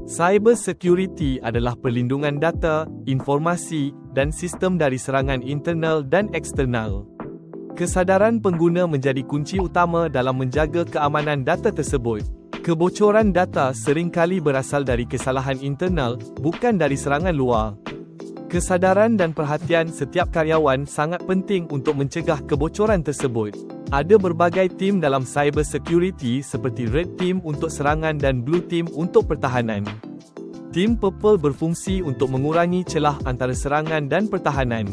Cyber security adalah perlindungan data, informasi, dan sistem dari serangan internal dan eksternal. Kesadaran pengguna menjadi kunci utama dalam menjaga keamanan data tersebut. Kebocoran data seringkali berasal dari kesalahan internal, bukan dari serangan luar. Kesadaran dan perhatian setiap karyawan sangat penting untuk mencegah kebocoran tersebut. Ada berbagai tim dalam cyber security seperti Red Team untuk serangan dan Blue Team untuk pertahanan. Tim Purple berfungsi untuk mengurangi celah antara serangan dan pertahanan.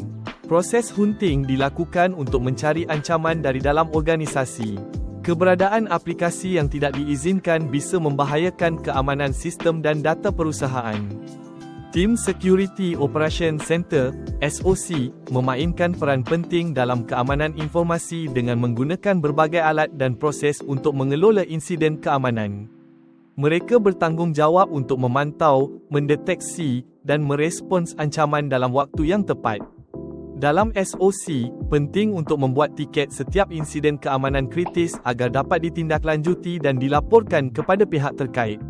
Proses hunting dilakukan untuk mencari ancaman dari dalam organisasi. Keberadaan aplikasi yang tidak diizinkan bisa membahayakan keamanan sistem dan data perusahaan. Tim Security Operation Center, SOC, memainkan peran penting dalam keamanan informasi dengan menggunakan berbagai alat dan proses untuk mengelola insiden keamanan. Mereka bertanggungjawab untuk memantau, mendeteksi, dan merespons ancaman dalam waktu yang tepat. Dalam SOC, penting untuk membuat tiket setiap insiden keamanan kritis agar dapat ditindaklanjuti dan dilaporkan kepada pihak terkait.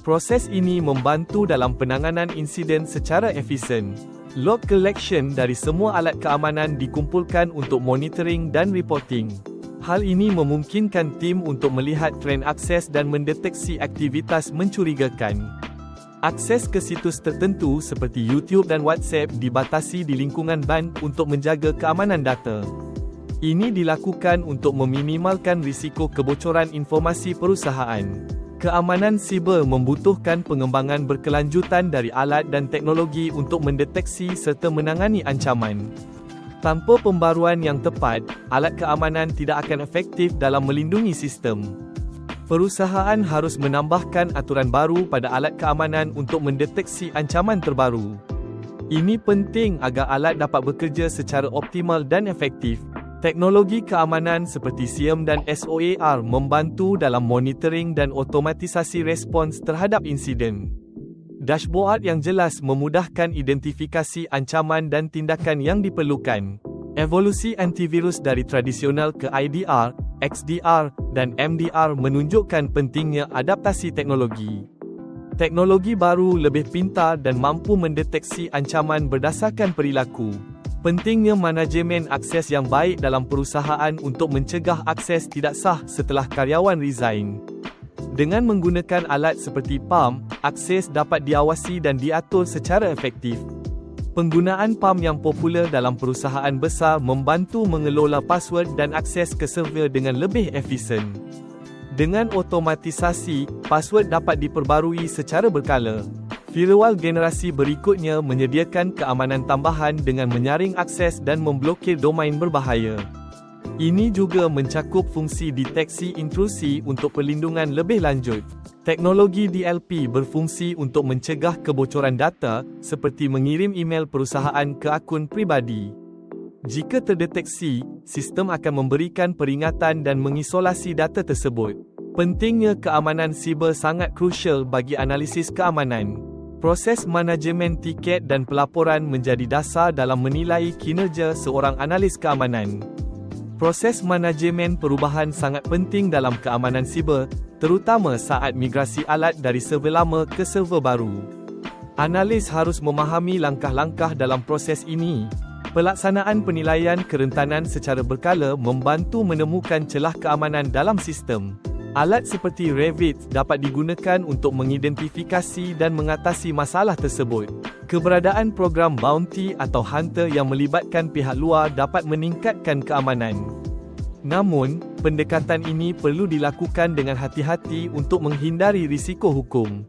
Proses ini membantu dalam penanganan insiden secara efisien. Log collection dari semua alat keamanan dikumpulkan untuk monitoring dan reporting. Hal ini memungkinkan tim untuk melihat trend akses dan mendeteksi aktivitas mencurigakan. Akses ke situs tertentu seperti YouTube dan WhatsApp dibatasi di lingkungan BAN untuk menjaga keamanan data. Ini dilakukan untuk meminimalkan risiko kebocoran informasi perusahaan. Keamanan siber membutuhkan pengembangan berkelanjutan dari alat dan teknologi untuk mendeteksi serta menangani ancaman. Tanpa pembaruan yang tepat, alat keamanan tidak akan efektif dalam melindungi sistem. Perusahaan harus menambahkan aturan baru pada alat keamanan untuk mendeteksi ancaman terbaru. Ini penting agar alat dapat bekerja secara optimal dan efektif. Teknologi keamanan seperti SIEM dan SOAR membantu dalam monitoring dan otomatisasi respons terhadap insiden. Dashboard yang jelas memudahkan identifikasi ancaman dan tindakan yang diperlukan. Evolusi antivirus dari tradisional ke IDR, XDR, dan MDR menunjukkan pentingnya adaptasi teknologi. Teknologi baru lebih pintar dan mampu mendeteksi ancaman berdasarkan perilaku. Pentingnya manajemen akses yang baik dalam perusahaan untuk mencegah akses tidak sah setelah karyawan resign. Dengan menggunakan alat seperti PAM, akses dapat diawasi dan diatur secara efektif. Penggunaan PAM yang popular dalam perusahaan besar membantu mengelola password dan akses ke server dengan lebih efisien. Dengan otomatisasi, password dapat diperbarui secara berkala. Firewall generasi berikutnya menyediakan keamanan tambahan dengan menyaring akses dan memblokir domain berbahaya. Ini juga mencakup fungsi deteksi intrusi untuk perlindungan lebih lanjut. Teknologi DLP berfungsi untuk mencegah kebocoran data, seperti mengirim email perusahaan ke akun pribadi. Jika terdeteksi, sistem akan memberikan peringatan dan mengisolasi data tersebut. Pentingnya keamanan siber sangat krusial bagi analisis keamanan. Proses manajemen tiket dan pelaporan menjadi dasar dalam menilai kinerja seorang analis keamanan. Proses manajemen perubahan sangat penting dalam keamanan siber, terutama saat migrasi alat dari server lama ke server baru. Analis harus memahami langkah-langkah dalam proses ini. Pelaksanaan penilaian kerentanan secara berkala membantu menemukan celah keamanan dalam sistem. Alat seperti Revit dapat digunakan untuk mengidentifikasi dan mengatasi masalah tersebut. Keberadaan program bounty atau hunter yang melibatkan pihak luar dapat meningkatkan keamanan. Namun, pendekatan ini perlu dilakukan dengan hati-hati untuk menghindari risiko hukum.